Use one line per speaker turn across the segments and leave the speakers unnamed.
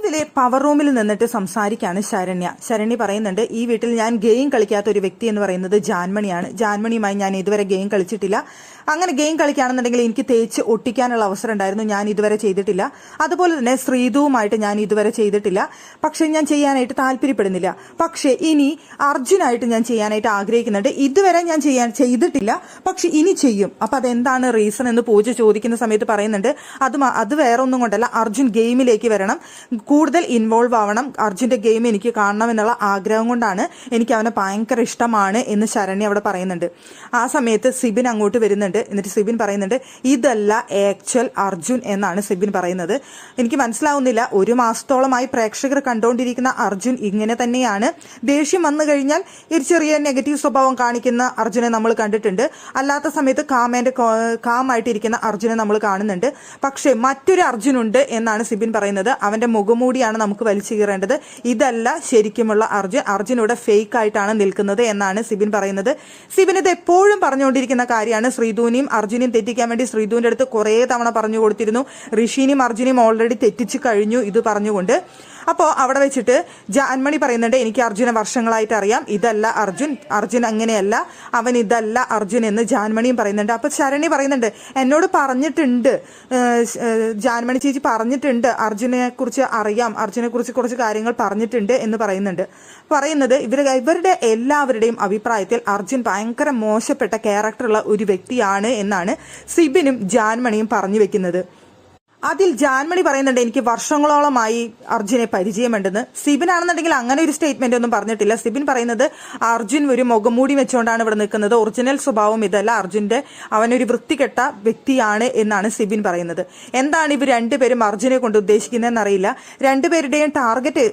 അതിലെ പവർ റൂമിൽ നിന്നിട്ട് സംസാരിക്കാണ് ശരണ്യ പറയുന്നുണ്ട്, ഈ വീട്ടിൽ ഞാൻ ഗെയിം കളിക്കാത്ത ഒരു വ്യക്തി എന്ന് പറയുന്നത് ജാൻമണിയാണ്. ജാൻമണിയുമായി ഞാൻ ഇതുവരെ ഗെയിം കളിച്ചിട്ടില്ല. അങ്ങനെ ഗെയിം കളിക്കുകയാണെന്നുണ്ടെങ്കിൽ എനിക്ക് തേച്ച് ഒട്ടിക്കാനുള്ള അവസരം ഉണ്ടായിരുന്നു, ഞാൻ ഇതുവരെ ചെയ്തിട്ടില്ല. അതുപോലെ തന്നെ ശ്രീധുവുമായിട്ട് ഞാൻ ഇതുവരെ ചെയ്തിട്ടില്ല, പക്ഷെ ഞാൻ ചെയ്യാനായിട്ട് താല്പര്യപ്പെടുന്നില്ല. പക്ഷെ ഇനി അർജുനായിട്ട് ഞാൻ ചെയ്യാനായിട്ട് ആഗ്രഹിക്കുന്നുണ്ട്. ഇതുവരെ ഞാൻ ചെയ്തിട്ടില്ല, പക്ഷെ ഇനി ചെയ്യും. അപ്പൊ അതെന്താണ് റീസൺ എന്ന് പൂജ ചോദിക്കുന്ന സമയത്ത് പറയുന്നുണ്ട്, അത് വേറെ ഒന്നും കൊണ്ടല്ല, അർജുൻ ഗെയിമിലേക്ക് വരണം, കൂടുതൽ ഇൻവോൾവ് ആവണം, അർജുന്റെ ഗെയിം എനിക്ക് കാണണം എന്നുള്ള ആഗ്രഹം കൊണ്ടാണ്, എനിക്ക് അവനെ ഭയങ്കര ഇഷ്ടമാണ് എന്ന് ശരണ്യ അവിടെ പറയുന്നുണ്ട്. ആ സമയത്ത് സിബിൻ അങ്ങോട്ട് വരുന്നുണ്ട്. എന്നിട്ട് സിബിൻ പറയുന്നുണ്ട്, ഇതല്ല ആക്ച്വൽ അർജുൻ എന്നാണ് സിബിൻ പറയുന്നത്. എനിക്ക് മനസ്സിലാവുന്നില്ല, ഒരു മാസത്തോളമായി പ്രേക്ഷകർ കണ്ടുകൊണ്ടിരിക്കുന്ന അർജുൻ ഇങ്ങനെ തന്നെയാണ്. ദേഷ്യം വന്നു കഴിഞ്ഞാൽ ഒരു ചെറിയ നെഗറ്റീവ് സ്വഭാവം കാണിക്കുന്ന അർജുനെ നമ്മൾ കണ്ടിട്ടുണ്ട്, അല്ലാത്ത സമയത്ത് കാമായിട്ടിരിക്കുന്ന അർജുനെ നമ്മൾ കാണുന്നുണ്ട്. പക്ഷെ മറ്റൊരു അർജുനുണ്ട് എന്നാണ് സിബിൻ പറയുന്നത്. അവന്റെ മുഖമൂടിയാണ് നമുക്ക് വലിച്ചു കീറേണ്ടത്, ഇതല്ല ശരിക്കുമുള്ള അർജുൻ ഇവിടെ ഫേക്ക് ആയിട്ടാണ് നിൽക്കുന്നത് എന്നാണ് സിബിൻ പറയുന്നത്. സിബിൻ ഇത് എപ്പോഴും പറഞ്ഞുകൊണ്ടിരിക്കുന്ന കാര്യമാണ്. ശ്രീധുവിനെയും അർജുനെയും തെറ്റിക്കാൻ വേണ്ടി ശ്രീധുവിന്റെ അടുത്ത് കുറേ തവണ പറഞ്ഞു കൊടുത്തിരുന്നു. ഋഷിനെയും അർജുനെയും ഓൾറെഡി തെറ്റിച്ചു കഴിഞ്ഞു ഇത് പറഞ്ഞുകൊണ്ട്. അപ്പോൾ അവിടെ വെച്ചിട്ട് ജാൻമണി പറയുന്നുണ്ട്, എനിക്ക് അർജുനെ വർഷങ്ങളായിട്ട് അറിയാം, ഇതല്ല അർജുൻ അങ്ങനെയല്ല, അവൻ ഇതല്ല അർജുൻ എന്ന് ജാൻമണിയും പറയുന്നുണ്ട്. അപ്പോൾ ശരണി പറയുന്നുണ്ട്, എന്നോട് പറഞ്ഞിട്ടുണ്ട്, ജാൻമണി ചേച്ചി പറഞ്ഞിട്ടുണ്ട്, അർജുനെ കുറിച്ച് അറിയാം, അർജുനെ കുറിച്ച് കുറച്ച് കാര്യങ്ങൾ പറഞ്ഞിട്ടുണ്ട് എന്ന് പറയുന്നത് ഇവരുടെ എല്ലാവരുടെയും അഭിപ്രായത്തിൽ അർജുൻ ഭയങ്കര മോശപ്പെട്ട ക്യാരക്ടറുള്ള ഒരു വ്യക്തിയാണ് എന്നാണ് സിബിനും ജാൻമണിയും പറഞ്ഞു വെക്കുന്നത്. അതിൽ ജാൻമണി പറയുന്നുണ്ട്, എനിക്ക് വർഷങ്ങളോളമായി അർജുനെ പരിചയമുണ്ടെന്ന്. സിബിൻ ആണെന്നുണ്ടെങ്കിൽ അങ്ങനെ ഒരു സ്റ്റേറ്റ്മെന്റ് ഒന്നും പറഞ്ഞിട്ടില്ല. സിബിൻ പറയുന്നത് അർജുൻ ഒരു മുഖംമൂടി വെച്ചുകൊണ്ടാണ് ഇവിടെ നിൽക്കുന്നത്, ഒറിജിനൽ സ്വഭാവം ഇതല്ല, അവനൊരു വൃത്തികെട്ട വ്യക്തിയാണ് എന്നാണ് സിബിൻ പറയുന്നത്. എന്താണ് ഇവർ രണ്ടുപേരും അർജുനെ കൊണ്ട് ഉദ്ദേശിക്കുന്നതെന്ന് അറിയില്ല. രണ്ടുപേരുടെയും ടാർഗറ്റ്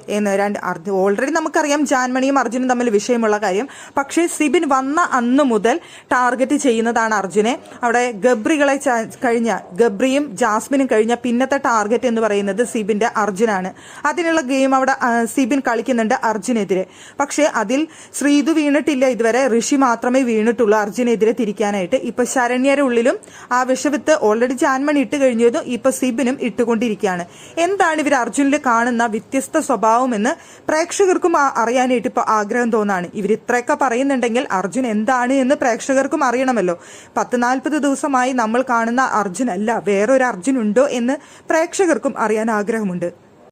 ഓൾറെഡി നമുക്കറിയാം ജാൻമണിയും അർജുനും തമ്മിൽ വിഷയമുള്ള കാര്യം. പക്ഷേ സിബിൻ വന്ന അന്ന് മുതൽ ടാർഗറ്റ് ചെയ്യുന്നതാണ് അർജുനെ. അവിടെ ഗബ്രിയും ജാസ്മിനും കഴിഞ്ഞ പിന്നത്തെ ടാർഗറ്റ് എന്ന് പറയുന്നത് സിബിന്റെ അർജുനാണ്. അതിനുള്ള ഗെയിം അവിടെ സിബിൻ കളിക്കുന്നുണ്ട് അർജുനെതിരെ. പക്ഷെ അതിൽ ശ്രീധു വീണിട്ടില്ല ഇതുവരെ, ഋഷി മാത്രമേ വീണിട്ടുള്ളൂ അർജുനെതിരെ തിരിക്കാനായിട്ട്. ഇപ്പൊ ശരണ്യരുടെ ഉള്ളിലും ആ വിഷവിത്ത് ഓൾറെഡി ജാൻമണി ഇട്ട് കഴിഞ്ഞതും ഇപ്പൊ സിബിനും ഇട്ടുകൊണ്ടിരിക്കുകയാണ്. എന്താണ് ഇവർ അർജുനിൽ കാണുന്ന വ്യത്യസ്ത സ്വഭാവം എന്ന് പ്രേക്ഷകർക്കും അറിയാനായിട്ട് ഇപ്പൊ ആഗ്രഹം തോന്നാണ്. ഇവർ ഇത്രയൊക്കെ പറയുന്നുണ്ടെങ്കിൽ അർജുൻ എന്താണ് എന്ന് പ്രേക്ഷകർക്കും അറിയണമല്ലോ. 40 ദിവസമായി നമ്മൾ കാണുന്ന അർജുൻ അല്ല, വേറൊരു അർജുൻ ഉണ്ടോ എന്ന് പ്രേക്ഷകർക്കും അറിയാൻ ആഗ്രഹമുണ്ട്.